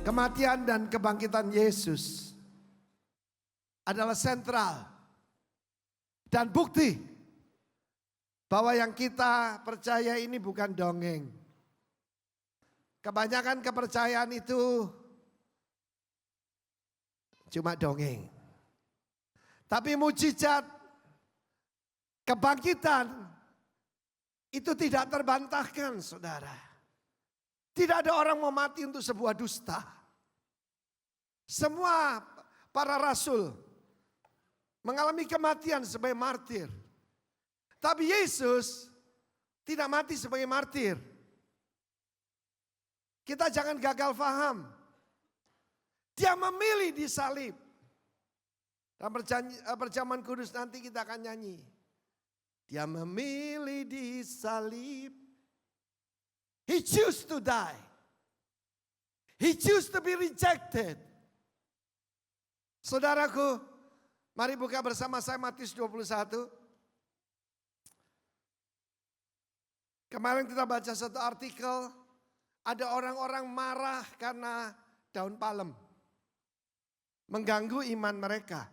Kematian dan kebangkitan Yesus adalah sentral dan bukti bahwa yang kita percaya ini bukan dongeng. Kebanyakan kepercayaan itu cuma dongeng. Tapi mujizat kebangkitan itu tidak terbantahkan, saudara. Tidak ada orang mau mati untuk sebuah dusta. Semua para rasul mengalami kematian sebagai martir. Tapi Yesus tidak mati sebagai martir. Kita jangan gagal faham. Dia memilih disalib. Dalam perjamuan kudus nanti kita akan nyanyi. Dia memilih disalib. He chose to die. He chose to be rejected. Saudaraku, mari buka bersama saya Matius 21. Kemarin kita baca satu artikel, ada orang-orang marah karena daun palem mengganggu iman mereka.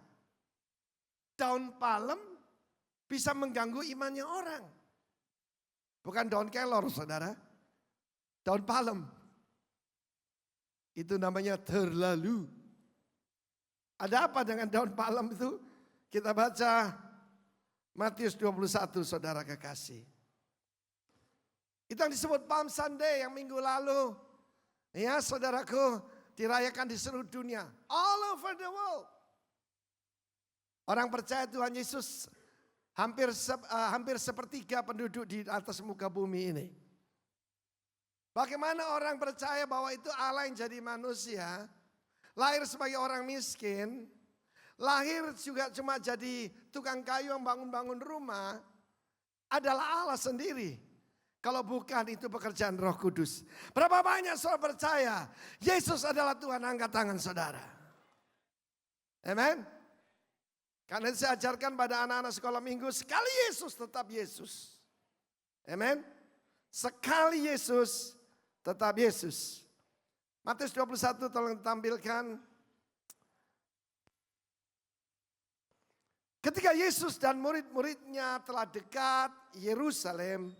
Daun palem bisa mengganggu imannya orang. Bukan daun kelor, saudara. Daun palem. Itu namanya terlalu. Ada apa dengan daun palem itu? Kita baca Matius 21, saudara kekasih. Itu yang disebut Palm Sunday yang minggu lalu. Ya saudaraku, dirayakan di seluruh dunia. All over the world. Orang percaya Tuhan Yesus hampir sepertiga penduduk di atas muka bumi ini. Bagaimana orang percaya bahwa itu Allah yang jadi manusia, lahir sebagai orang miskin, lahir juga cuma jadi tukang kayu yang bangun-bangun rumah, adalah Allah sendiri. Kalau bukan itu pekerjaan Roh Kudus. Berapa banyak saudara percaya Yesus adalah Tuhan, angkat tangan saudara. Amen. Karena saya ajarkan pada anak-anak sekolah minggu, sekali Yesus tetap Yesus. Amen. Sekali Yesus tetap Yesus. Matius 21 tolong tampilkan. Ketika Yesus dan murid-muridnya telah dekat Yerusalem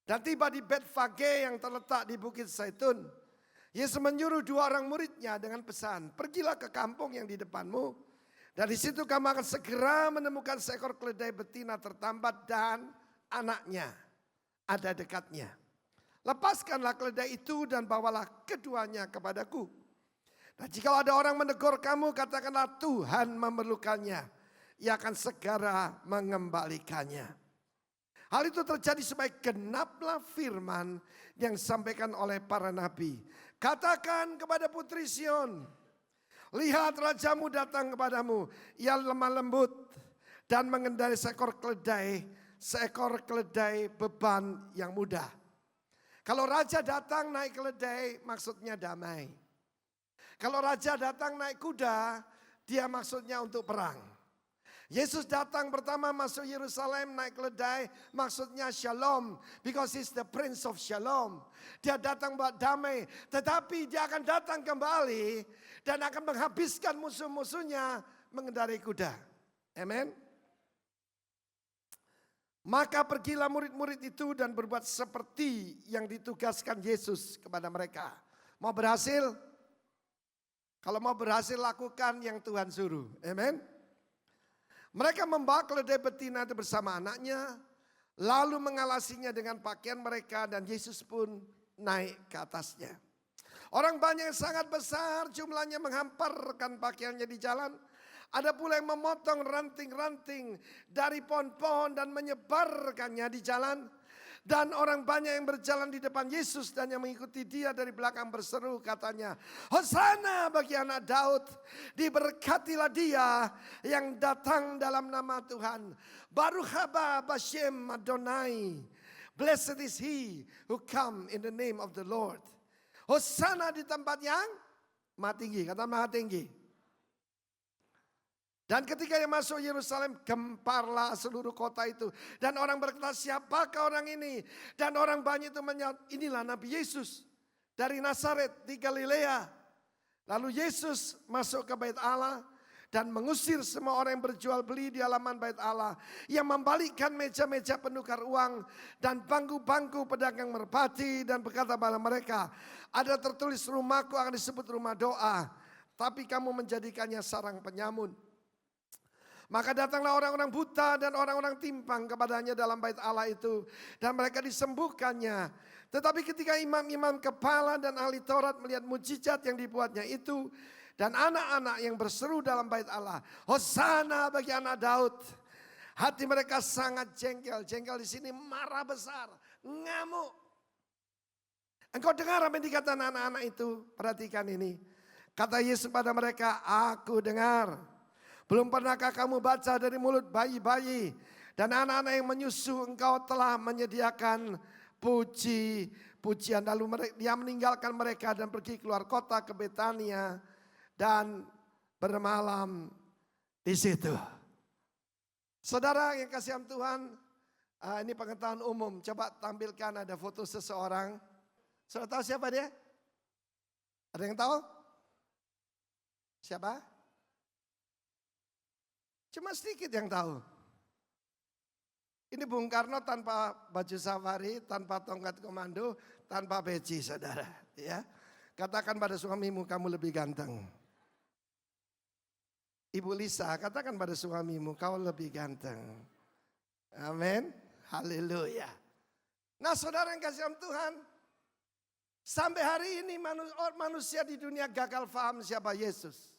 dan tiba di Betfage yang terletak di Bukit Zaitun, Yesus menyuruh dua orang muridnya dengan pesan, pergilah ke kampung yang di depanmu dan di situ kamu akan segera menemukan seekor keledai betina tertambat dan anaknya ada dekatnya. Lepaskanlah keledai itu dan bawalah keduanya kepadaku. Nah, jika ada orang menegur kamu, katakanlah Tuhan memerlukannya. Ia akan segera mengembalikannya. Hal itu terjadi supaya genaplah firman yang disampaikan oleh para nabi. Katakan kepada putri Sion, lihat rajamu datang kepadamu. Ia lemah lembut dan mengendarai seekor keledai beban yang mudah. Kalau raja datang naik keledai maksudnya damai. Kalau raja datang naik kuda, dia maksudnya untuk perang. Yesus datang pertama masuk Yerusalem naik keledai maksudnya shalom. Because he's the prince of shalom. Dia datang buat damai. Tetapi dia akan datang kembali dan akan menghabiskan musuh-musuhnya mengendarai kuda. Amen. Maka pergilah murid-murid itu dan berbuat seperti yang ditugaskan Yesus kepada mereka. Mau berhasil? Kalau mau berhasil lakukan yang Tuhan suruh. Amen. Mereka membawa keledai betina itu bersama anaknya. Lalu mengalasinya dengan pakaian mereka dan Yesus pun naik ke atasnya. Orang banyak yang sangat besar jumlahnya menghamparkan pakaiannya di jalan. Ada pula yang memotong ranting-ranting dari pohon-pohon dan menyebarkannya di jalan. Dan orang banyak yang berjalan di depan Yesus dan yang mengikuti dia dari belakang berseru katanya, Hosana bagi anak Daud, diberkatilah dia yang datang dalam nama Tuhan. Baruch haba Bashem Adonai, blessed is he who come in the name of the Lord. Hosana di tempat yang maha tinggi, kata maha tinggi. Dan ketika dia masuk Yerusalem, gemparlah seluruh kota itu. Dan orang berkata, siapakah orang ini? Dan orang banyak itu menjawab, inilah Nabi Yesus dari Nazaret di Galilea. Lalu Yesus masuk ke bait Allah dan mengusir semua orang yang berjual beli di halaman bait Allah. Yang membalikkan meja-meja penukar uang dan bangku-bangku pedagang merpati dan berkata pada mereka, ada tertulis rumahku akan disebut rumah doa, tapi kamu menjadikannya sarang penyamun. Maka datanglah orang-orang buta dan orang-orang timpang kepadanya dalam bait Allah itu, dan mereka disembuhkannya. Tetapi ketika imam-imam kepala dan ahli Taurat melihat mujizat yang dibuatnya itu, dan anak-anak yang berseru dalam bait Allah, Hosana bagi anak Daud, hati mereka sangat jengkel. Jengkel di sini marah besar, ngamuk. Engkau dengar apa yang dikatakan anak-anak itu? Perhatikan ini. Kata Yesus pada mereka, aku dengar. Belum pernahkah kamu baca dari mulut bayi-bayi dan anak-anak yang menyusu, engkau telah menyediakan puji-pujian. Lalu dia meninggalkan mereka dan pergi keluar kota ke Betania dan bermalam di situ. Saudara yang kasihan Tuhan, ini pengetahuan umum. Coba tampilkan ada foto seseorang. Saudara tahu siapa dia? Ada yang tahu? Siapa? Cuma sedikit yang tahu. Ini Bung Karno tanpa baju safari, tanpa tongkat komando, tanpa peci, saudara. Ya, katakan pada suamimu kamu lebih ganteng. Ibu Lisa, katakan pada suamimu kau lebih ganteng. Amin. Haleluya. Nah, saudara yang kasihan Tuhan, sampai hari ini manusia di dunia gagal paham siapa Yesus.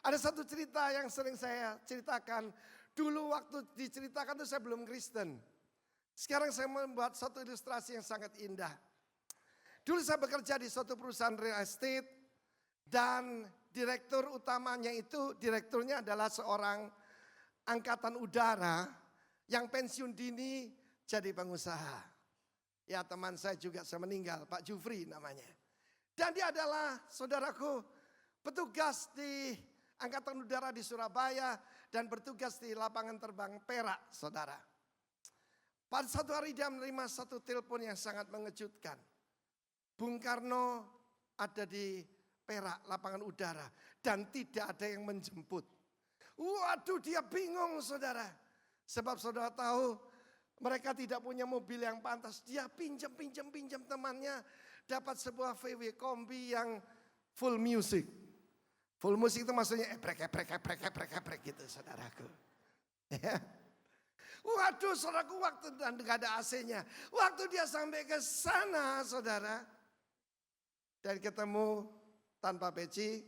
Ada satu cerita yang sering saya ceritakan. Dulu waktu diceritakan itu saya belum Kristen. Sekarang saya membuat satu ilustrasi yang sangat indah. Dulu saya bekerja di suatu perusahaan real estate. Dan direktur utamanya itu, direkturnya adalah seorang angkatan udara yang pensiun dini jadi pengusaha. Ya, teman saya juga saya meninggal, Pak Jufri namanya. Dan dia adalah saudaraku petugas di Angkatan Udara di Surabaya dan bertugas di lapangan terbang Perak, saudara. Pada satu hari dia menerima satu telepon yang sangat mengejutkan. Bung Karno ada di Perak, lapangan udara, dan tidak ada yang menjemput. Waduh, dia bingung, saudara. Sebab saudara tahu mereka tidak punya mobil yang pantas. Dia pinjam temannya, dapat sebuah VW kombi yang full music. Full musik itu maksudnya eprek gitu, saudaraku. Ya. Waduh, saudaraku, waktu dan gak ada AC-nya. Waktu dia sampai ke sana, saudara, dan ketemu tanpa peci,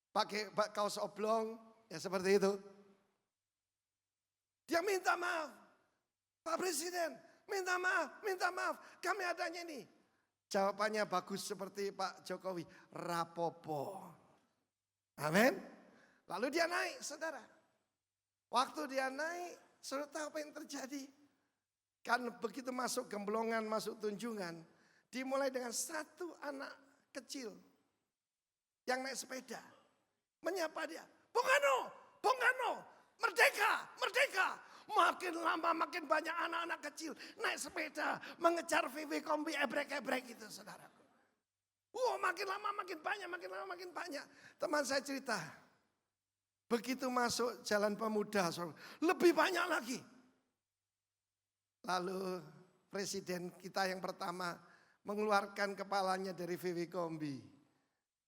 pakai kaos oblong, ya seperti itu. Dia minta maaf, Pak Presiden, minta maaf, kami adanya ini. Jawabannya bagus seperti Pak Jokowi, rapopo. Amin. Lalu dia naik, saudara. Waktu dia naik, saudara tahu apa yang terjadi? Kan begitu masuk gemblongan, masuk tunjungan, dimulai dengan satu anak kecil yang naik sepeda. Menyapa dia, Bung Karno, merdeka. Makin lama makin banyak anak-anak kecil naik sepeda, mengejar VW kombi ebrek-ebrek gitu, saudara. Makin lama makin banyak. Teman saya cerita, begitu masuk Jalan Pemuda, lebih banyak lagi. Lalu presiden kita yang pertama mengeluarkan kepalanya dari VW kombi.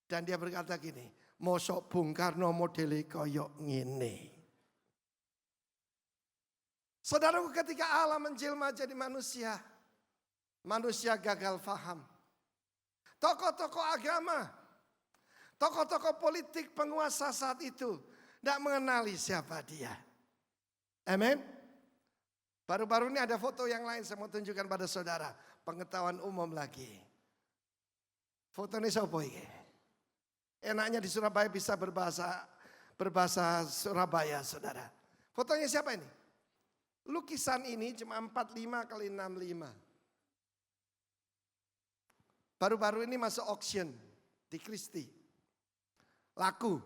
Dan dia berkata gini, mosok Bung Karno modele koyok ngene. Saudaraku, ketika Allah menjelma jadi manusia, manusia gagal paham. Tokoh-tokoh agama, tokoh-tokoh politik penguasa saat itu tidak mengenali siapa dia. Amin. Baru-baru ini ada foto yang lain saya mau tunjukkan pada saudara. Pengetahuan umum lagi. Foto ini siapa ini? Enaknya di Surabaya bisa berbahasa Surabaya, saudara. Fotonya siapa ini? Lukisan ini cuma 45 kali 65. Baru-baru ini masuk auction di Christie. Laku.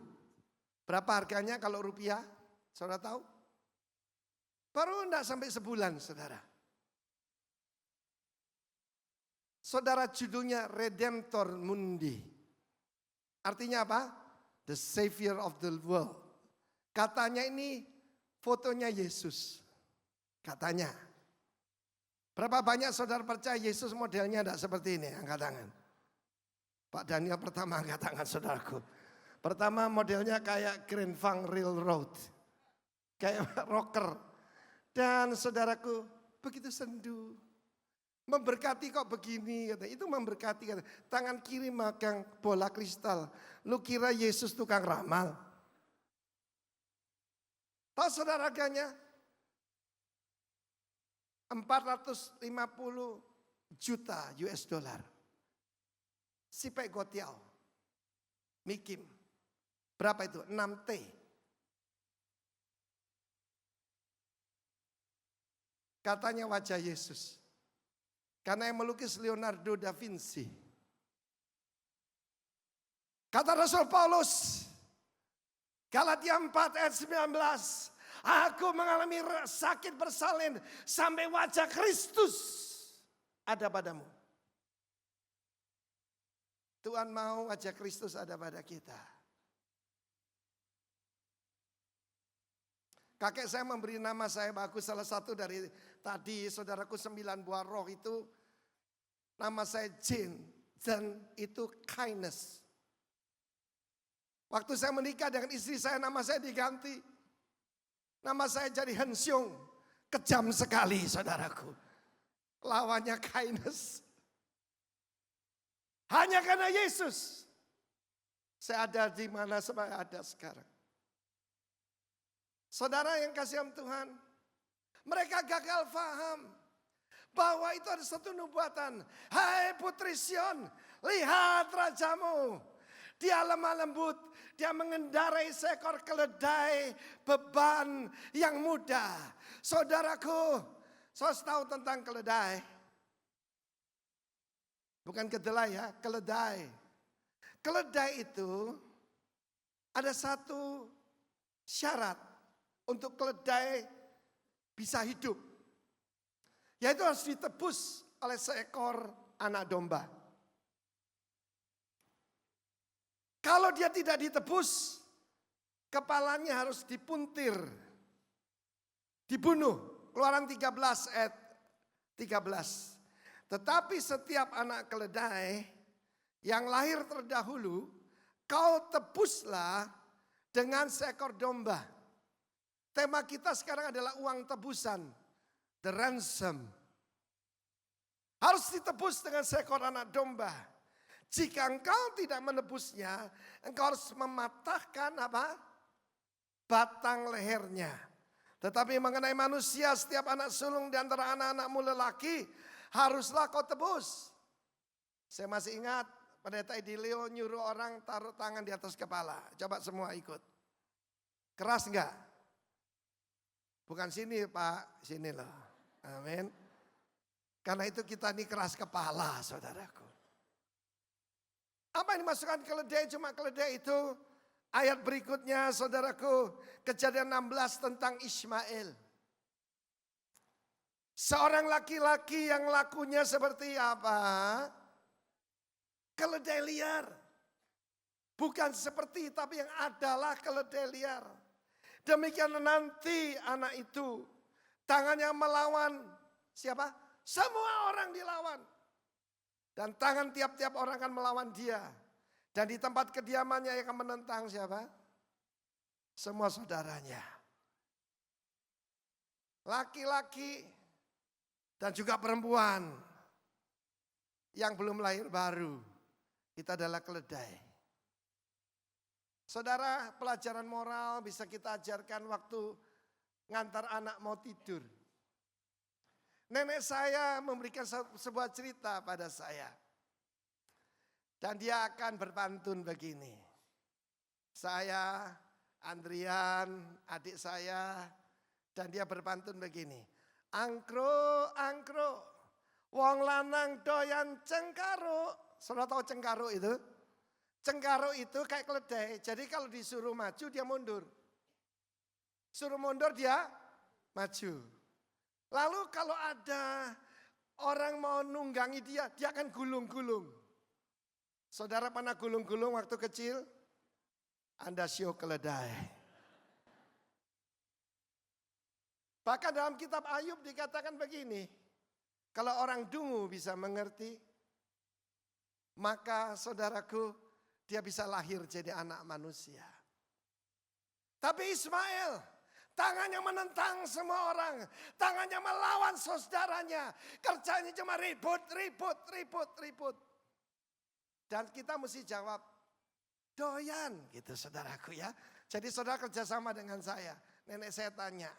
Berapa harganya kalau rupiah? Saudara tahu? Baru enggak sampai sebulan, saudara. Saudara, judulnya Redemptor Mundi. Artinya apa? The Savior of the world. Katanya ini fotonya Yesus. Katanya. Berapa banyak saudara percaya Yesus modelnya tidak seperti ini? Angkat tangan. Pak Daniel pertama angkat tangan saudaraku. Pertama modelnya kayak Grand Funk Railroad. Kayak rocker. Dan saudaraku begitu sendu. Memberkati kok begini, kata. Itu memberkati. Kata. Tangan kiri megang bola kristal. Lu kira Yesus tukang ramal? Tahu saudara harganya? 450 juta US dollar. Sipek Gotiao. Mikim. Berapa itu? 6T. Katanya wajah Yesus. Karena yang melukis Leonardo da Vinci. Kata Rasul Paulus, Galatia 4 ayat 19, aku mengalami sakit bersalin sampai wajah Kristus ada padamu. Tuhan mau wajah Kristus ada pada kita. Kakek saya memberi nama saya bagus, salah satu dari tadi saudaraku 9 buah roh itu nama saya Jin dan itu kindness. Waktu saya menikah dengan istri saya nama saya diganti. Nama saya jadi Hensyong, kejam sekali saudaraku. Lawannya kindness. Hanya karena Yesus saya ada di mana saya ada sekarang. Saudara yang kasih Tuhan, mereka gagal paham bahwa itu ada satu nubuatan. Hai putri Sion, lihat rajamu. Dia lemah lembut, dia mengendarai seekor keledai beban yang mudah. Saudaraku, saudara tahu tentang keledai? Bukan kedelai ya, keledai. Keledai itu ada satu syarat untuk keledai bisa hidup. Yaitu harus ditebus oleh seekor anak domba. Kalau dia tidak ditebus, kepalanya harus dipuntir. Dibunuh. Keluaran 13 ayat 13. Tetapi setiap anak keledai yang lahir terdahulu, kau tebuslah dengan seekor domba. Tema kita sekarang adalah uang tebusan. The ransom. Harus ditebus dengan seekor anak domba. Jika engkau tidak menebusnya, engkau harus mematahkan apa? Batang lehernya. Tetapi mengenai manusia, setiap anak sulung di antara anak-anakmu lelaki, haruslah kau tebus. Saya masih ingat pendeta Idilio nyuruh orang taruh tangan di atas kepala. Coba semua ikut. Keras enggak? Bukan sini Pak, sini loh. Amin. Karena itu kita ini keras kepala saudaraku. Apa yang dimasukkan keledai? Cuma keledai itu. Ayat berikutnya saudaraku. Kejadian 16 tentang Ismail. Seorang laki-laki yang lakunya seperti apa? Keledai liar. Bukan seperti tapi yang adalah keledai liar. Demikian nanti anak itu tangannya melawan siapa? Semua orang dilawan. Dan tangan tiap-tiap orang akan melawan dia. Dan di tempat kediamannya yang akan menentang siapa? Semua saudaranya. Laki-laki dan juga perempuan yang belum lahir baru. Kita adalah keledai. Saudara, pelajaran moral bisa kita ajarkan waktu ngantar anak mau tidur. Nenek saya memberikan sebuah cerita pada saya. Dan dia akan berpantun begini. Saya, Andrian, adik saya, dan dia berpantun begini. Angkro, angkro, wong lanang doyan cengkaro. Saudara tahu cengkaro itu? Cengkaro itu kayak keledai, jadi kalau disuruh maju dia mundur. Suruh mundur dia maju. Lalu kalau ada orang mau nunggangi dia, dia akan gulung-gulung. Saudara pernah gulung-gulung waktu kecil? Anda sio keledai. Bahkan dalam kitab Ayub dikatakan begini, kalau orang dungu bisa mengerti, maka saudaraku, dia bisa lahir jadi anak manusia. Tapi Ismail, tangannya menentang semua orang, tangannya melawan saudaranya, kerjanya cuma ribut. Dan kita mesti jawab, doyan gitu saudaraku ya. Jadi saudara kerjasama dengan saya, nenek saya tanya.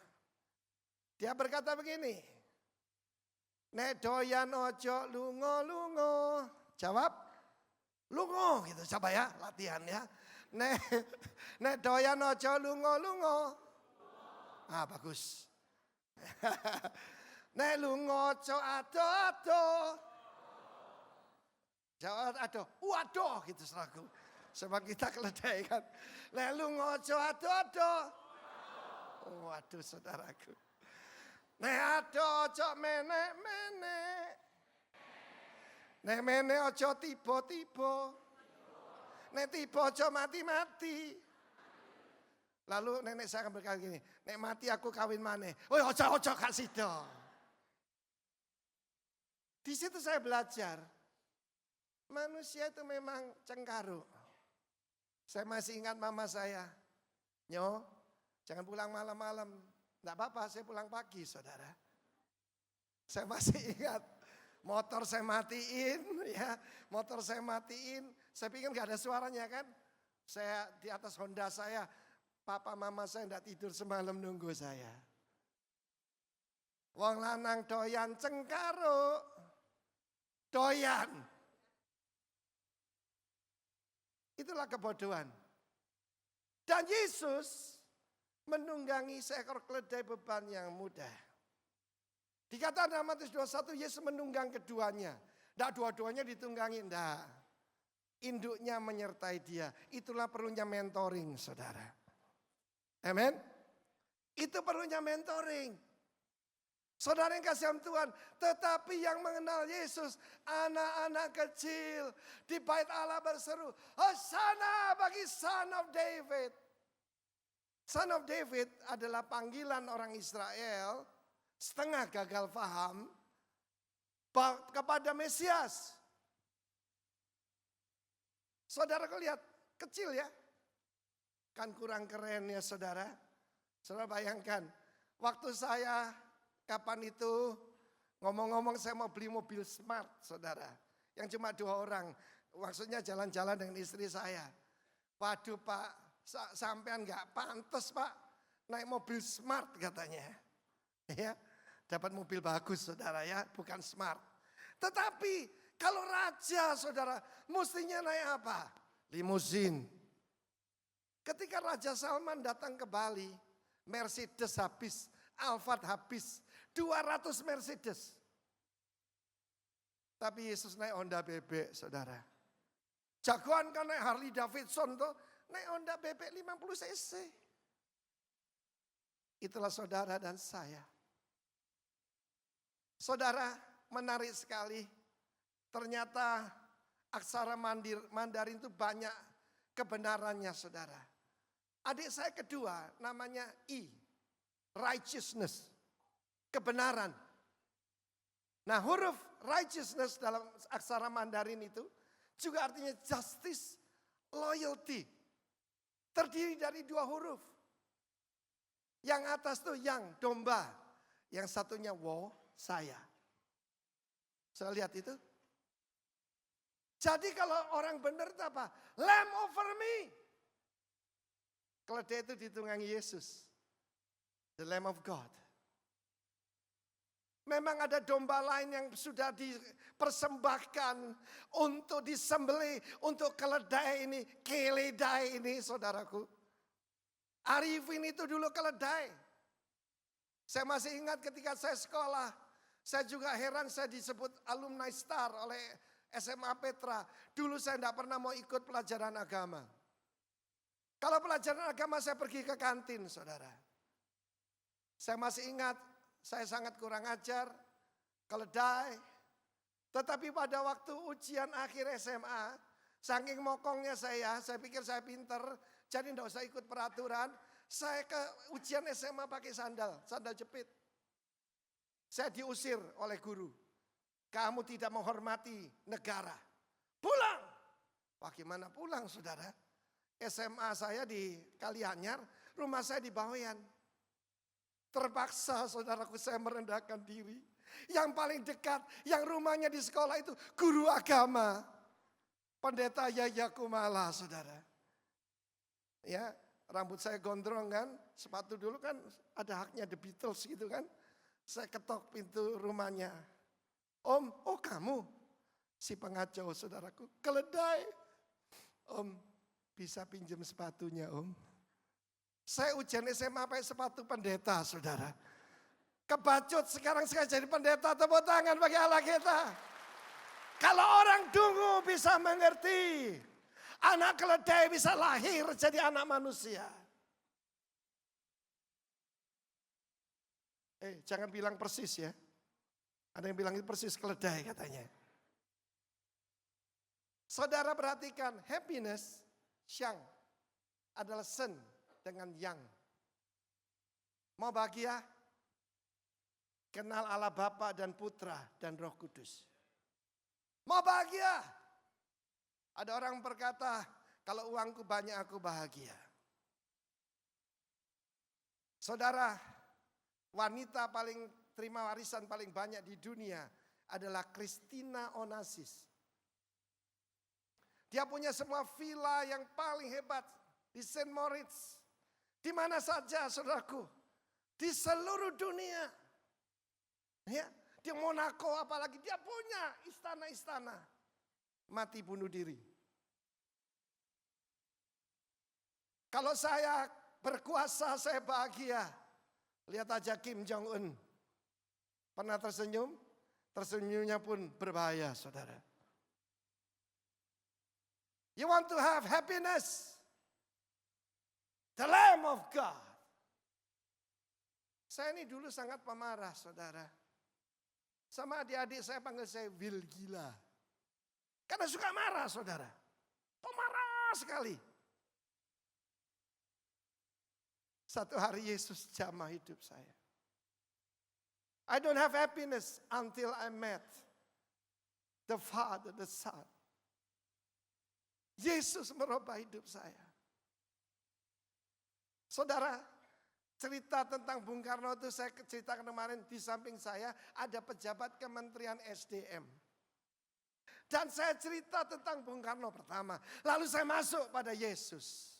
Dia berkata begini, nek doyan ojo lungo-lungo. Jawab, lungo gitu, coba ya latihan ya. Nek doyan ojo lungo-lungo. Ah bagus. Nek lungo ojo ado-ado. Jawab ado, waduh gitu saudaraku. Sebab kita keledai kan. Nek lungo ojo ado-ado. Waduh saudaraku. Nek ado ojo menek-menek. Nek menek ojo tiba-tiba. Nek tiba ojo mati-mati. Lalu nenek saya akan berkata gini, nek mati aku kawin maneh. Oh ojo kasih dong. Di situ saya belajar. Manusia itu memang cengkaruk. Saya masih ingat mama saya. Nyo, jangan pulang malam-malam. Enggak apa-apa, saya pulang pagi saudara. Saya masih ingat. Motor saya matiin ya. Motor saya matiin. Saya pikir gak ada suaranya kan. Saya di atas Honda saya. Papa mama saya enggak tidur semalam nunggu saya. Wong lanang doyan cengkaruk. Doyan. Itulah kebodohan. Dan Yesus menunggangi seekor keledai beban yang mudah. Dikatakan dalam Matius 21, Yesus menunggang keduanya. Tidak dua-duanya ditunggangi, tidak. Induknya menyertai dia. Itulah perlunya mentoring, saudara. Amen. Itu perlunya mentoring. Saudara yang kasihan Tuhan, tetapi yang mengenal Yesus, anak-anak kecil di bait Allah berseru, Hosana bagi Son of David. Son of David adalah panggilan orang Israel, setengah gagal paham, kepada Mesias. Saudara lihat, kecil ya. Kan kurang keren ya saudara. Saudara bayangkan, waktu saya kapan itu ngomong-ngomong saya mau beli mobil smart saudara. Yang cuma 2 orang. Maksudnya jalan-jalan dengan istri saya. Waduh Pak, sampean gak pantas Pak naik mobil smart katanya. Ya, dapat mobil bagus saudara ya, bukan smart. Tetapi kalau raja saudara mestinya naik apa? Limusin. Ketika Raja Salman datang ke Bali, Mercedes habis, Alphard habis, 200 Mercedes. Tapi Yesus naik Honda bebek, saudara. Jagoan kan naik Harley Davidson tuh, naik Honda bebek 50 cc. Itulah saudara dan saya. Saudara, menarik sekali. Ternyata aksara Mandarin itu banyak kebenarannya, saudara. Adik saya kedua namanya I, righteousness, kebenaran. Nah huruf righteousness dalam aksara Mandarin itu juga artinya justice, loyalty. Terdiri dari 2 huruf. Yang atas tuh yang, domba. Yang satunya wo, saya. Saya lihat itu. Jadi kalau orang benar itu apa? Lamb over me. Keledai itu ditunggangi Yesus. The Lamb of God. Memang ada domba lain yang sudah dipersembahkan untuk disembelih untuk keledai ini, keledai ini saudaraku. Arifin itu dulu keledai. Saya masih ingat ketika saya sekolah, saya juga heran saya disebut alumni star oleh SMA Petra. Dulu saya tidak pernah mau ikut pelajaran agama. Kalau pelajaran agama saya pergi ke kantin, saudara. Saya masih ingat, saya sangat kurang ajar, keledai. Tetapi pada waktu ujian akhir SMA, Saking mokongnya saya pikir saya pinter, jadi enggak usah ikut peraturan. Saya ke ujian SMA pakai sandal jepit. Saya diusir oleh guru. Kamu tidak menghormati negara. Pulang. Bagaimana pulang, saudara? SMA saya di Kalianyar, rumah saya di Bawean. Terpaksa saudaraku saya merendahkan diri. Yang paling dekat, yang rumahnya di sekolah itu guru agama. Pendeta Yaya Kumala, saudara. Ya, rambut saya gondrong kan, sepatu dulu kan ada haknya The Beatles gitu kan. Saya ketok pintu rumahnya. Om, oh kamu? Si pengacau saudaraku, keledai. Om, bisa pinjam sepatunya om? Saya ujian SMA pakai sepatu pendeta saudara. Kebacut sekarang saya jadi pendeta, tepuk tangan bagi Allah kita. Kalau orang dungu bisa mengerti, anak keledai bisa lahir jadi anak manusia. Jangan bilang persis ya. Ada yang bilang itu persis keledai katanya. Saudara perhatikan, happiness, Syang, adalah sen dengan yang. Mau bahagia? Kenal Allah Bapa dan Putra dan Roh Kudus. Mau bahagia? Ada orang berkata, kalau uangku banyak aku bahagia. Saudara, wanita paling terima warisan paling banyak di dunia adalah Christina Onassis. Dia punya semua villa yang paling hebat di Saint Moritz. Di mana saja saudaraku. Di seluruh dunia. Ya, di Monaco apalagi dia punya istana-istana. Mati bunuh diri. Kalau saya berkuasa saya bahagia. Lihat aja Kim Jong-un. Pernah tersenyum? Tersenyumnya pun berbahaya saudara. You want to have happiness? The Lamb of God. Saya ini dulu sangat pemarah saudara. Sama adik-adik saya panggil saya Will gila. Karena suka marah saudara. Pemarah sekali. Satu hari Yesus jamah hidup saya. I don't have happiness until I met the Father, the Son. Yesus merubah hidup saya. Saudara, cerita tentang Bung Karno itu saya ceritakan kemarin, di samping saya ada pejabat Kementerian SDM. Dan saya cerita tentang Bung Karno pertama. Lalu saya masuk pada Yesus.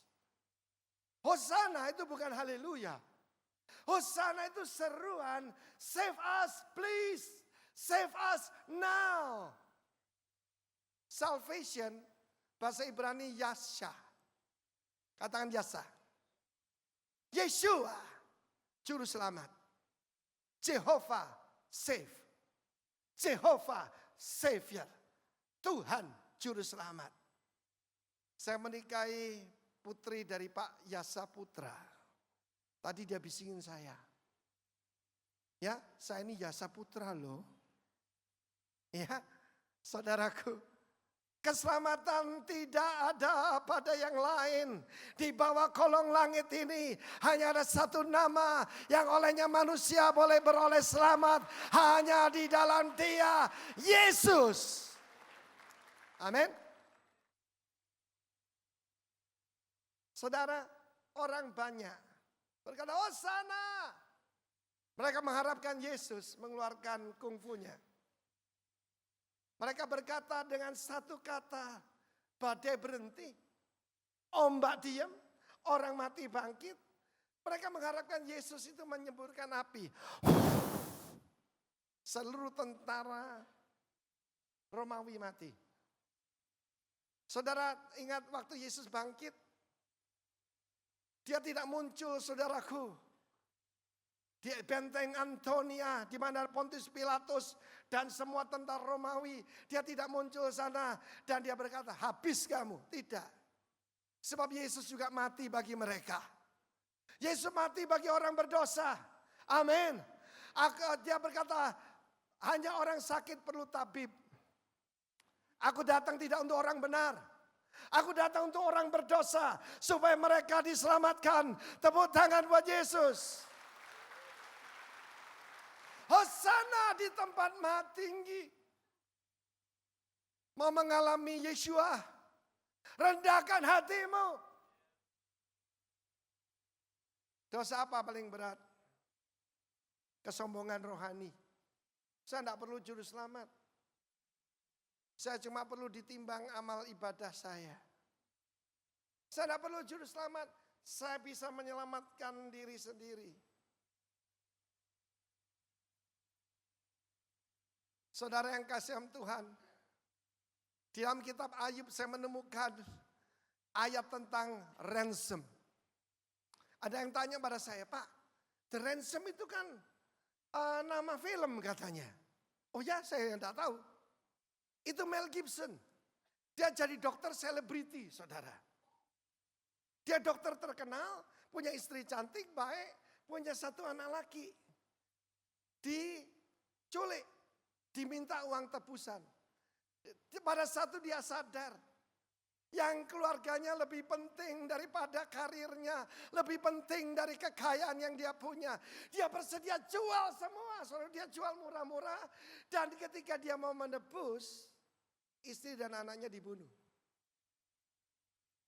Hosana itu bukan haleluya. Hosana itu seruan, save us please, save us now. Salvation, bahasa Ibrani Yasha. Katakan Yasha. Yeshua, Juru Selamat. Jehovah, save. Jehovah, Savior. Tuhan, Juru Selamat. Saya menikahi putri dari Pak Yasa Putra. Tadi dia bisingin saya. Ya, saya ini Yasa Putra loh. Ya, saudaraku. Keselamatan tidak ada pada yang lain. Di bawah kolong langit ini hanya ada satu nama yang olehnya manusia boleh beroleh selamat. Hanya di dalam Dia, Yesus. Amin. Saudara, orang banyak berkata, oh sana. Mereka mengharapkan Yesus mengeluarkan kungfunya. Mereka berkata dengan satu kata, badai berhenti, ombak diam, orang mati bangkit. Mereka mengharapkan Yesus itu menyemburkan api. Seluruh tentara Romawi mati. Saudara ingat waktu Yesus bangkit, dia tidak muncul saudaraku. Di benteng Antonia, di mana Pontius Pilatus dan semua tentara Romawi. Dia tidak muncul sana dan dia berkata, habis kamu. Tidak. Sebab Yesus juga mati bagi mereka. Yesus mati bagi orang berdosa. Amin. Dia berkata, hanya orang sakit perlu tabib. Aku datang tidak untuk orang benar. Aku datang untuk orang berdosa supaya mereka diselamatkan. Tepuk tangan buat Yesus. Hosana di tempat maha tinggi. Mau mengalami Yeshua, rendahkan hatimu. Dosa apa paling berat? Kesombongan rohani. Saya tidak perlu juru selamat. Saya cuma perlu ditimbang amal ibadah saya. Saya tidak perlu juru selamat. Saya bisa menyelamatkan diri sendiri. Saudara yang kasih Tuhan, di dalam kitab Ayub saya menemukan ayat tentang ransom. Ada yang tanya pada saya, Pak, The Ransom itu kan nama film katanya. Oh ya, saya tidak tahu. Itu Mel Gibson. Dia jadi dokter selebriti, saudara. Dia dokter terkenal, punya istri cantik, baik, punya satu anak laki. Diculik, diminta uang tebusan. Pada satu dia sadar, yang keluarganya lebih penting daripada karirnya, lebih penting dari kekayaan yang dia punya. Dia bersedia jual semua, saudara, dia jual murah-murah. Dan ketika dia mau menebus, istri dan anaknya dibunuh.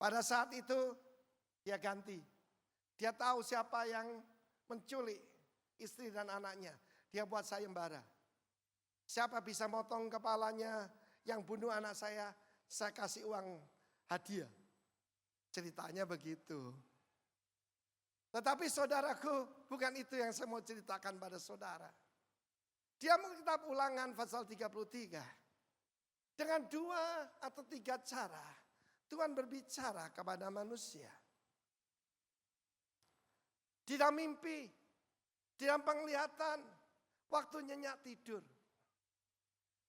Pada saat itu dia ganti. Dia tahu siapa yang menculik istri dan anaknya. Dia buat sayembara. Siapa bisa motong kepalanya yang bunuh anak saya kasih uang hadiah. Ceritanya begitu. Tetapi saudaraku, bukan itu yang saya mau ceritakan pada saudara. Dia kitab Ulangan pasal 33. Dengan 2 atau 3 cara Tuhan berbicara kepada manusia. Di dalam mimpi, di dalam penglihatan, waktu nyenyak tidur.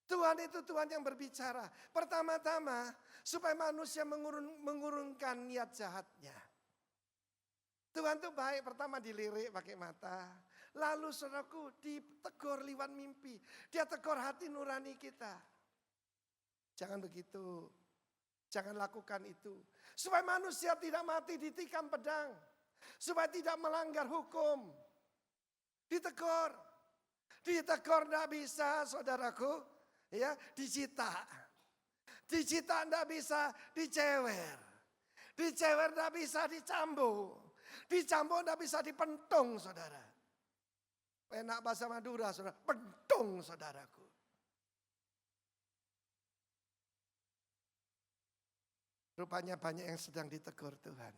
Tuhan itu Tuhan yang berbicara. Pertama-tama supaya manusia mengurungkan niat jahatnya. Tuhan itu baik, pertama dilirik pakai mata. Lalu saudaraku ditegur lewat mimpi. Dia tegur hati nurani kita. Jangan begitu. Jangan lakukan itu. Supaya manusia tidak mati ditikam pedang. Supaya tidak melanggar hukum. Ditegur. Ditegur tidak bisa saudaraku. Ya, dicita. Dicita tidak bisa dicewer. Dicewer tidak bisa dicambuk. Dicambuk tidak bisa dipentung, saudara. Enak bahasa Madura, saudara. Pentung, saudaraku. Rupanya banyak yang sedang ditegur Tuhan.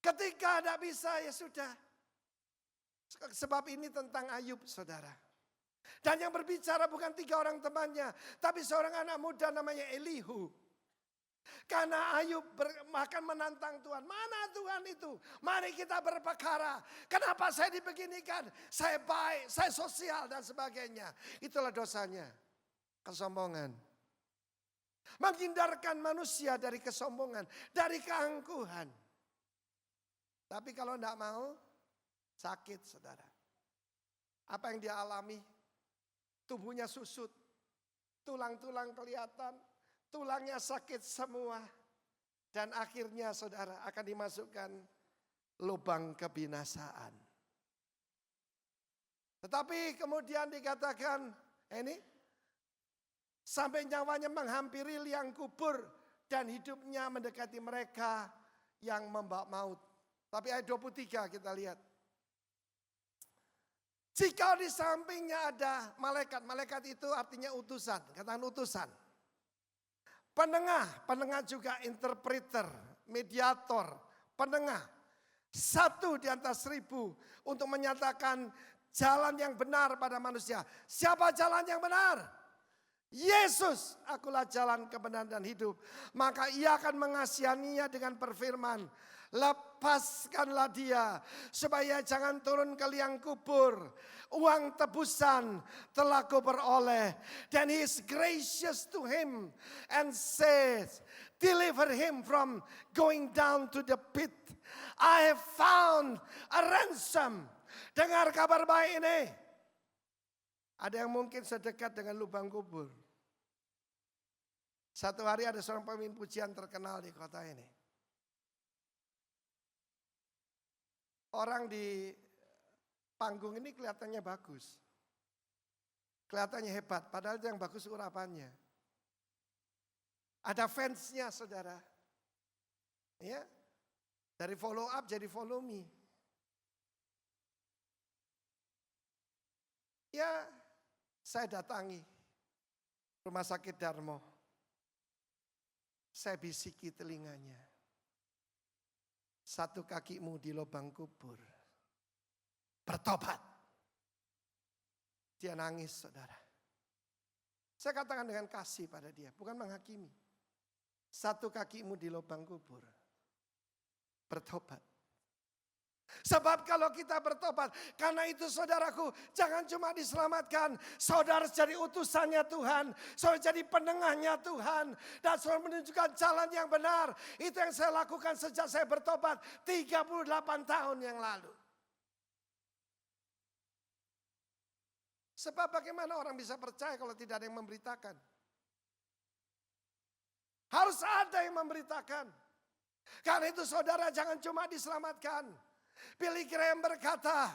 Ketika tidak bisa, ya sudah. Sebab ini tentang Ayub, saudara. Dan yang berbicara bukan 3 orang temannya, tapi seorang anak muda namanya Elihu. Karena Ayub akan menantang Tuhan. Mana Tuhan itu? Mari kita berperkara. Kenapa saya dibeginikan? Saya baik, saya sosial dan sebagainya. Itulah dosanya. Kesombongan. Menghindarkan manusia dari kesombongan, dari keangkuhan. Tapi kalau tidak mau, sakit saudara. Apa yang dia alami? Tubuhnya susut, tulang-tulang kelihatan, tulangnya sakit semua. Dan akhirnya saudara akan dimasukkan lubang kebinasaan. Tetapi kemudian dikatakan, ini sampai nyawanya menghampiri liang kubur dan hidupnya mendekati mereka yang membawa maut. Tapi ayat 23 kita lihat. Jika di sampingnya ada malaikat, malaikat itu artinya utusan, katakan utusan. Penengah juga interpreter, mediator, penengah. 1 di antara 1000 untuk menyatakan jalan yang benar pada manusia. Siapa jalan yang benar? Yesus, akulah jalan kebenaran dan hidup. Maka ia akan mengasihaninya dengan berfirman, lepaskanlah dia supaya jangan turun ke liang kubur. Uang tebusan telah kuperoleh. Then he is gracious to him and says, deliver him from going down to the pit. I have found a ransom. Dengar kabar baik ini. Ada yang mungkin sedekat dengan lubang kubur. Satu hari ada seorang pemimpin pujian terkenal di kota ini. Orang di panggung ini kelihatannya bagus. Kelihatannya hebat, padahal itu yang bagus urapannya. Ada fansnya saudara. Ya, dari follow up jadi follow me. Ya, saya datangi rumah sakit Darmo. Saya bisiki telinganya. Satu kakimu di lubang kubur. Bertobat. Dia nangis saudara. Saya katakan dengan kasih pada dia, bukan menghakimi. Satu kakimu di lubang kubur. Bertobat. Sebab kalau kita bertobat, karena itu saudaraku, jangan cuma diselamatkan. Saudara jadi utusannya Tuhan, saudara jadi penengahnya Tuhan. Dan saudara menunjukkan jalan yang benar. Itu yang saya lakukan sejak saya bertobat 38 tahun yang lalu. Sebab bagaimana orang bisa percaya kalau tidak ada yang memberitakan? Harus ada yang memberitakan. Karena itu saudara jangan cuma diselamatkan. Billy Graham berkata,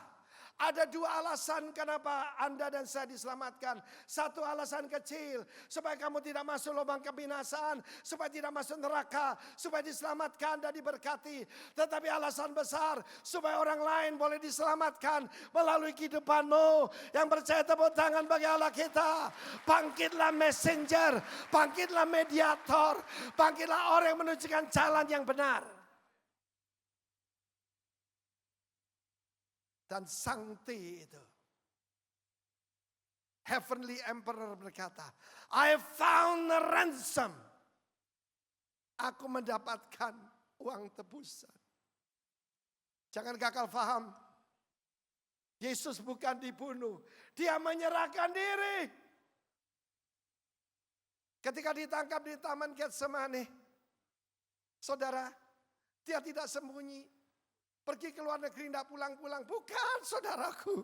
ada dua alasan kenapa Anda dan saya diselamatkan. Satu alasan kecil, supaya kamu tidak masuk lubang kebinasaan, supaya tidak masuk neraka, supaya diselamatkan dan diberkati. Tetapi alasan besar, supaya orang lain boleh diselamatkan melalui kehidupanmu. Yang percaya tepuk tangan bagi Allah kita. Bangkitlah messenger, bangkitlah mediator, bangkitlah orang yang menunjukkan jalan yang benar. Dan Sangti itu, Heavenly Emperor berkata, I found a ransom. Aku mendapatkan uang tebusan. Jangan gagal paham. Yesus bukan dibunuh, dia menyerahkan diri. Ketika ditangkap di Taman Getsemani, saudara, dia tidak sembunyi. Pergi ke luar negeri, tidak pulang-pulang. Bukan saudaraku.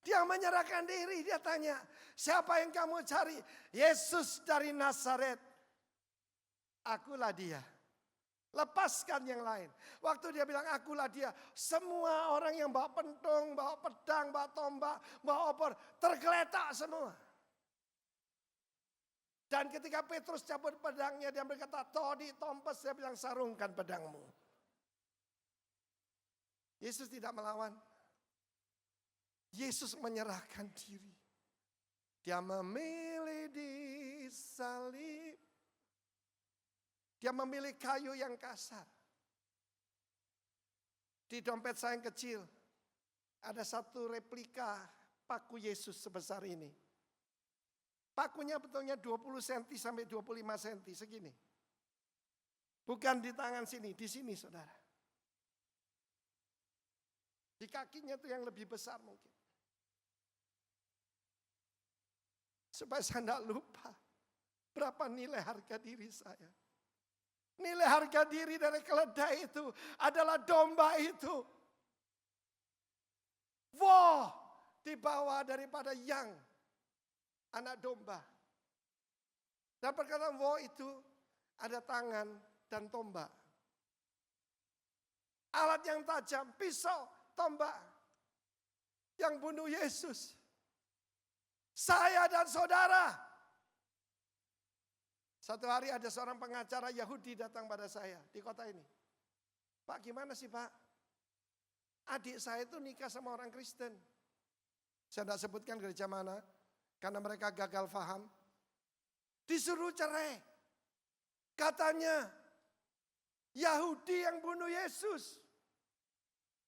Dia menyerahkan diri, dia tanya, siapa yang kamu cari? Yesus dari Nazaret. Akulah dia. Lepaskan yang lain. Waktu dia bilang akulah dia, semua orang yang bawa pentung, bawa pedang, bawa tombak, bawa obor, tergeletak semua. Dan ketika Petrus cabut pedangnya, dia berkata, Todi, tompes, dia bilang sarungkan pedangmu. Yesus tidak melawan. Yesus menyerahkan diri. Dia memilih disalib. Dia memilih kayu yang kasar. Di dompet saya yang kecil, ada satu replika paku Yesus sebesar ini. Pakunya betulnya 20 cm sampai 25 cm, segini. Bukan di tangan sini, di sini saudara. Di kakinya itu yang lebih besar mungkin. Supaya saya tidak lupa berapa nilai harga diri saya. Nilai harga diri dari keledai itu adalah domba itu. Wah, di bawah daripada yang anak domba. Dan perkataan wah itu ada tangan dan tombak. Alat yang tajam, pisau, tombak yang bunuh Yesus. Saya dan saudara. Satu hari ada seorang pengacara Yahudi datang pada saya di kota ini. Pak, gimana sih Pak? Adik saya itu nikah sama orang Kristen. Saya tidak sebutkan gereja mana, karena mereka gagal paham. Disuruh cerai. Katanya, Yahudi yang bunuh Yesus.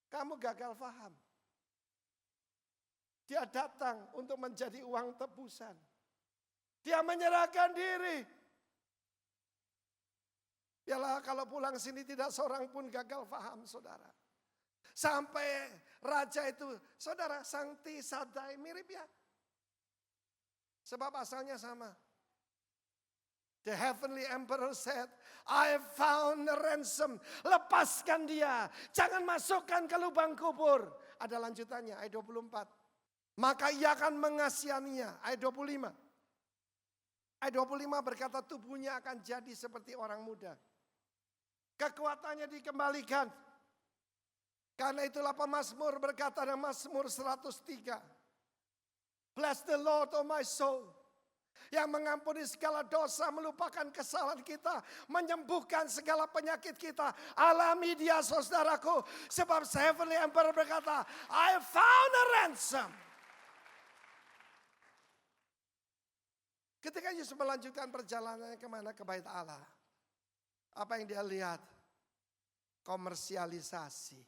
Kamu gagal paham. Dia datang untuk menjadi uang tebusan. Dia menyerahkan diri. Yalah, kalau pulang sini tidak seorang pun gagal paham saudara. Sampai raja itu, saudara, Sangti, Sadai, mirip ya. Sebab asalnya sama. The heavenly emperor said, I found a ransom. Lepaskan dia. Jangan masukkan ke lubang kubur. Ada lanjutannya, ayat 24. Maka ia akan mengasihaninya, ayat 25. Ayat 25 berkata tubuhnya akan jadi seperti orang muda. Kekuatannya dikembalikan. Karena itulah pemazmur berkata dalam Mazmur 103. Bless the Lord, oh my soul. Yang mengampuni segala dosa, melupakan kesalahan kita, menyembuhkan segala penyakit kita. Alami dia saudaraku. Sebab Heavenly Emperor berkata, I found a ransom. Ketika Yesus melanjutkan perjalanannya kemana? Ke bait Allah. Apa yang dia lihat? Komersialisasi.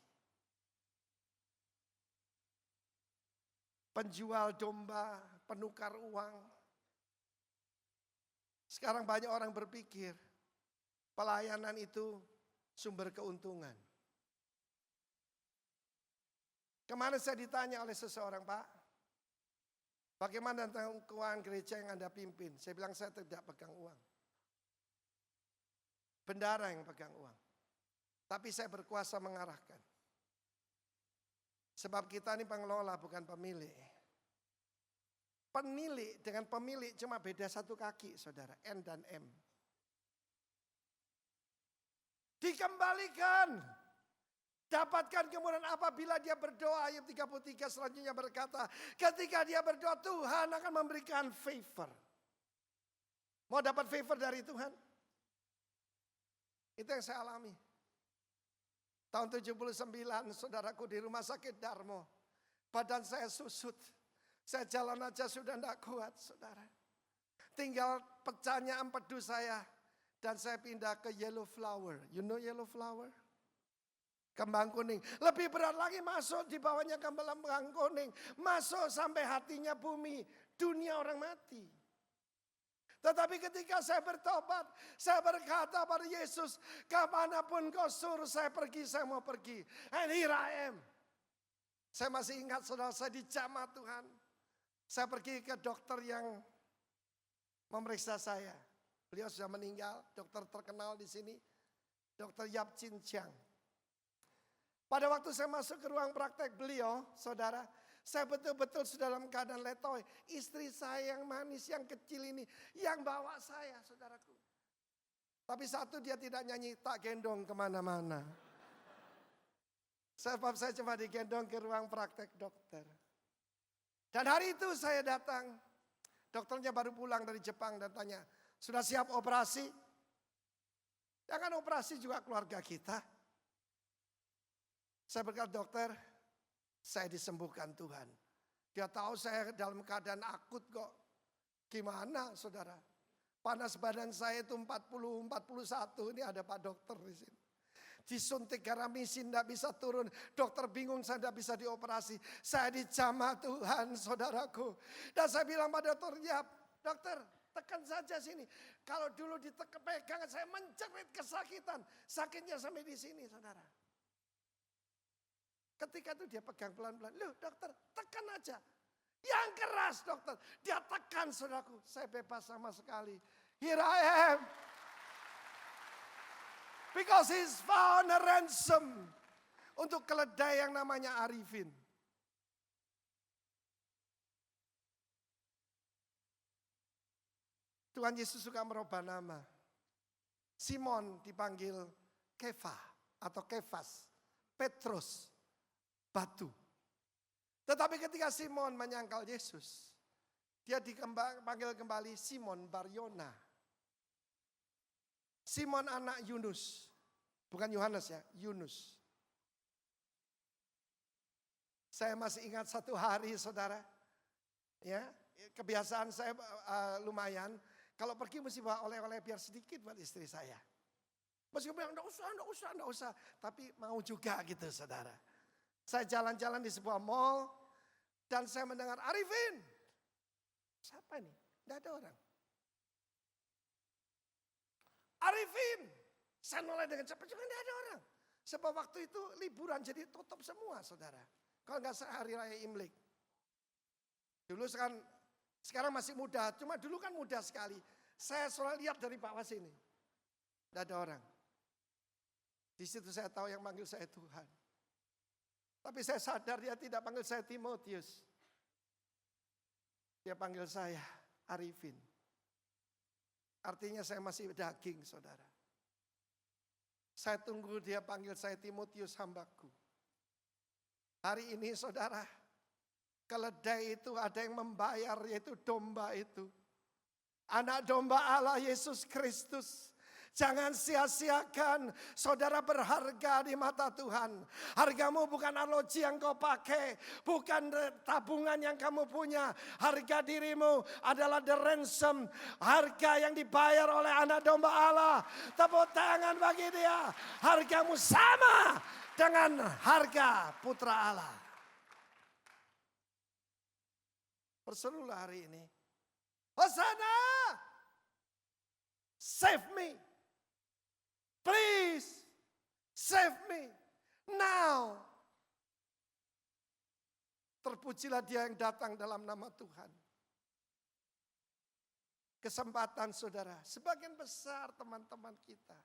Penjual domba, penukar uang. Sekarang banyak orang berpikir pelayanan itu sumber keuntungan. Kemarin saya ditanya oleh seseorang, Pak, bagaimana tentang keuangan gereja yang Anda pimpin? Saya bilang saya tidak pegang uang. Bendara yang pegang uang. Tapi saya berkuasa mengarahkan. Sebab kita ini pengelola bukan pemilik. Penilik dengan pemilik cuma beda satu kaki saudara. N dan M. Dikembalikan. Dapatkan kemudian apabila dia berdoa. Ayat 33 selanjutnya berkata. Ketika dia berdoa Tuhan akan memberikan favor. Mau dapat favor dari Tuhan? Itu yang saya alami. Tahun 79 saudaraku di rumah sakit Darmo. Badan saya susut. Saya jalan aja sudah tidak kuat saudara. Tinggal pecahnya empedu saya. Dan saya pindah ke yellow flower. You know yellow flower? Kembang kuning. Lebih berat lagi masuk di bawahnya kembang kuning. Masuk sampai hatinya bumi. Dunia orang mati. Tetapi ketika saya bertobat, saya berkata pada Yesus, kemanapun kau suruh saya pergi, saya mau pergi. And here I am. Saya masih ingat saudara, saya dijamah Tuhan. Saya pergi ke dokter yang memeriksa saya. Beliau sudah meninggal, dokter terkenal di sini. Dokter Yap Chin Chiang. Pada waktu saya masuk ke ruang praktek beliau, saudara, saya betul-betul sudah dalam keadaan letoy. Istri saya yang manis, yang kecil ini, yang bawa saya, saudaraku. Tapi satu dia tidak nyanyi, tak gendong kemana-mana. Sebab saya cuma digendong ke ruang praktek dokter. Dan hari itu saya datang, dokternya baru pulang dari Jepang dan tanya, sudah siap operasi? Ya kan operasi juga keluarga kita. Saya berkata, dokter, saya disembuhkan Tuhan. Dia tahu saya dalam keadaan akut kok. Gimana saudara? Panas badan saya itu 40, 41, ini ada Pak Dokter di sini. Disuntik garamisin tidak bisa turun. Dokter bingung saya tidak bisa dioperasi. Saya dijamah Tuhan saudaraku. Dan saya bilang pada dokternya, dokter tekan saja sini. Kalau dulu pegangan saya menjerit kesakitan. Sakitnya sampai di sini saudara. Ketika itu dia pegang pelan-pelan. Loh dokter tekan aja. Yang keras dokter. Dia tekan saudaraku. Saya bebas sama sekali. Here I am. Because he's found a ransom. Untuk keledai yang namanya Arifin. Tuhan Yesus suka merubah nama. Simon dipanggil Kefa atau Kefas. Petrus. Batu. Tetapi ketika Simon menyangkal Yesus. Dia dipanggil kembali Simon Baryona. Simon anak Yunus. Bukan Yohanes ya, Yunus. Saya masih ingat satu hari saudara. Ya, kebiasaan saya lumayan. Kalau pergi mesti bawa oleh-oleh biar sedikit buat istri saya. Meskipun bilang enggak usah. Tapi mau juga gitu saudara. Saya jalan-jalan di sebuah mall. Dan saya mendengar Arifin. Siapa ini? Tidak ada orang. Arifin. Saya noleh dengan cepat juga tidak ada orang. Sebab waktu itu liburan jadi tutup semua saudara. Kalau nggak hari raya Imlek. Dulu sekarang masih muda. Cuma dulu kan muda sekali. Saya selalu lihat dari bawah sini. Tidak ada orang. Di situ saya tahu yang manggil saya Tuhan. Tapi saya sadar dia tidak panggil saya Timotius. Dia panggil saya Arifin. Artinya saya masih daging, saudara. Saya tunggu dia panggil saya Timotius hambaku. Hari ini saudara, keledai itu ada yang membayar, yaitu domba itu. Anak domba Allah Yesus Kristus. Jangan sia-siakan, saudara berharga di mata Tuhan. Hargamu bukan arloji yang kau pakai, bukan tabungan yang kamu punya. Harga dirimu adalah the ransom, harga yang dibayar oleh anak domba Allah. Tepuk tangan bagi dia. Hargamu sama dengan harga putra Allah. Berserulah hari ini. Hosana, save me. Please, save me now. Terpujilah dia yang datang dalam nama Tuhan. Kesempatan saudara, sebagian besar teman-teman kita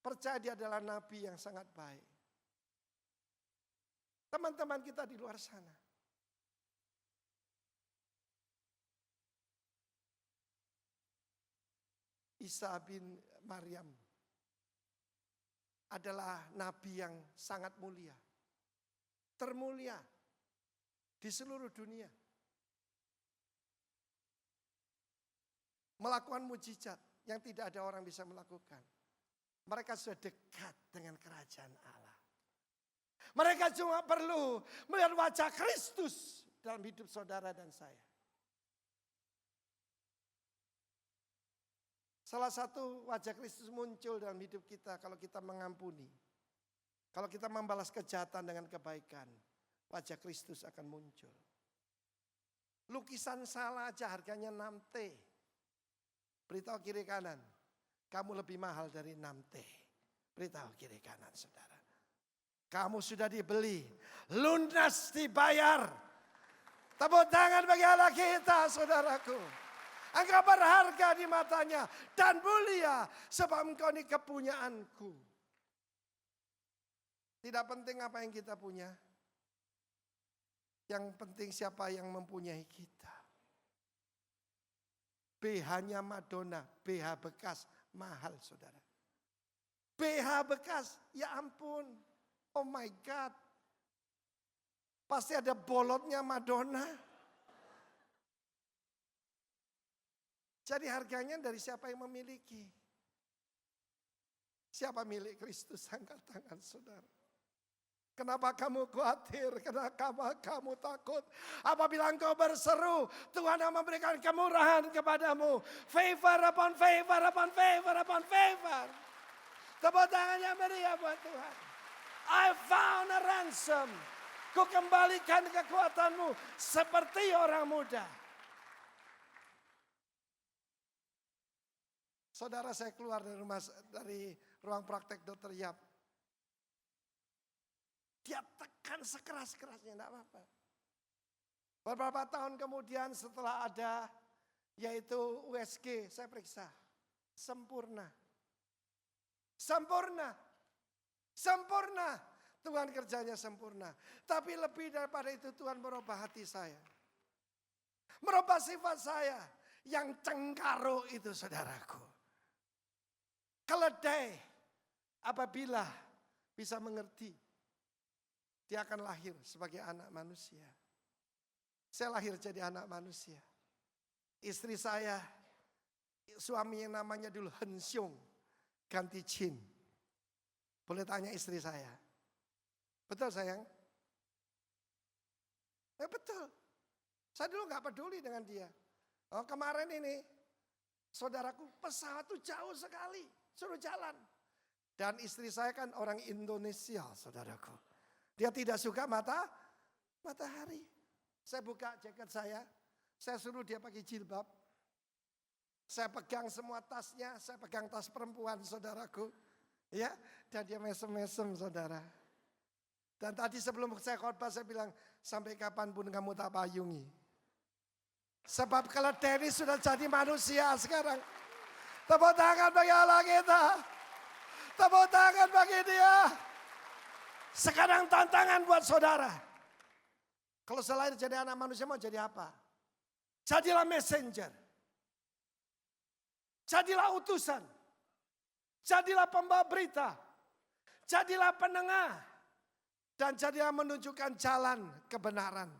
percaya dia adalah nabi yang sangat baik. Teman-teman kita di luar sana. Isa bin Maryam adalah nabi yang sangat mulia. Termulia di seluruh dunia. Melakukan mujizat yang tidak ada orang bisa melakukan. Mereka sudah dekat dengan kerajaan Allah. Mereka cuma perlu melihat wajah Kristus dalam hidup saudara dan saya. Salah satu wajah Kristus muncul dalam hidup kita kalau kita mengampuni. Kalau kita membalas kejahatan dengan kebaikan, wajah Kristus akan muncul. Lukisan salah aja harganya 6T. Beritahu kiri kanan, kamu lebih mahal dari 6T. Beritahu kiri kanan saudara. Kamu sudah dibeli, lunas dibayar. Tepuk tangan bagi Allah kita saudaraku. Engkau berharga di matanya dan mulia sebab engkau ini kepunyaanku. Tidak penting apa yang kita punya. Yang penting siapa yang mempunyai kita. BH-nya Madonna, BH bekas mahal saudara. BH bekas, ya ampun. Oh my God. Pasti ada bolotnya Madonna. Jadi harganya dari siapa yang memiliki. Siapa milik Kristus, angkat tangan saudara. Kenapa kamu khawatir? Kenapa kamu takut? Apabila engkau berseru, Tuhan yang memberikan kemurahan kepadamu. Favor upon favor upon favor upon favor. Tepuk tangannya meriah buat Tuhan. I found a ransom. Ku kembalikan kekuatanmu seperti orang muda. Saudara, saya keluar dari ruang praktek Dr. Yap. Dia tekan sekeras-kerasnya, enggak apa-apa. Beberapa tahun kemudian setelah ada yaitu USG, saya periksa. Sempurna. Sempurna. Sempurna. Tuhan kerjanya sempurna. Tapi lebih daripada itu Tuhan merubah hati saya. Merubah sifat saya. Yang cengkaro itu saudaraku. Keledai apabila bisa mengerti, dia akan lahir sebagai anak manusia. Saya lahir jadi anak manusia. Istri saya, suami yang namanya dulu Han Xiong, ganti Chin. Boleh tanya istri saya. Betul sayang? Betul. Saya dulu gak peduli dengan dia. Oh, kemarin ini, saudaraku pesawat itu jauh sekali. Suruh jalan. Dan istri saya kan orang Indonesia, saudaraku. Dia tidak suka matahari. Saya buka jaket saya suruh dia pakai jilbab. Saya pegang semua tasnya, saya pegang tas perempuan, saudaraku. Ya, dan dia mesem-mesem, saudara. Dan tadi sebelum saya khotbah saya bilang, sampai kapanpun kamu tak payungi. Sebab keledai ini sudah jadi manusia sekarang. Tepuk tangan bagi Allah kita. Tepuk tangan bagi dia. Sekarang tantangan buat saudara. Kalau selain jadi anak manusia mau jadi apa? Jadilah messenger. Jadilah utusan. Jadilah pembawa berita. Jadilah penengah. Dan jadilah menunjukkan jalan kebenaran.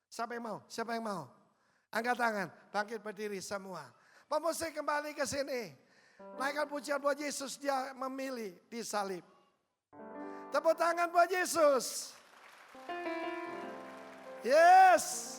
Siapa yang mau? Siapa yang mau? Angkat tangan, bangkit berdiri semua. Pemusik kembali ke sini. Naikkan pujian buat Yesus, dia memilih di salib. Tepuk tangan buat Yesus. Yes.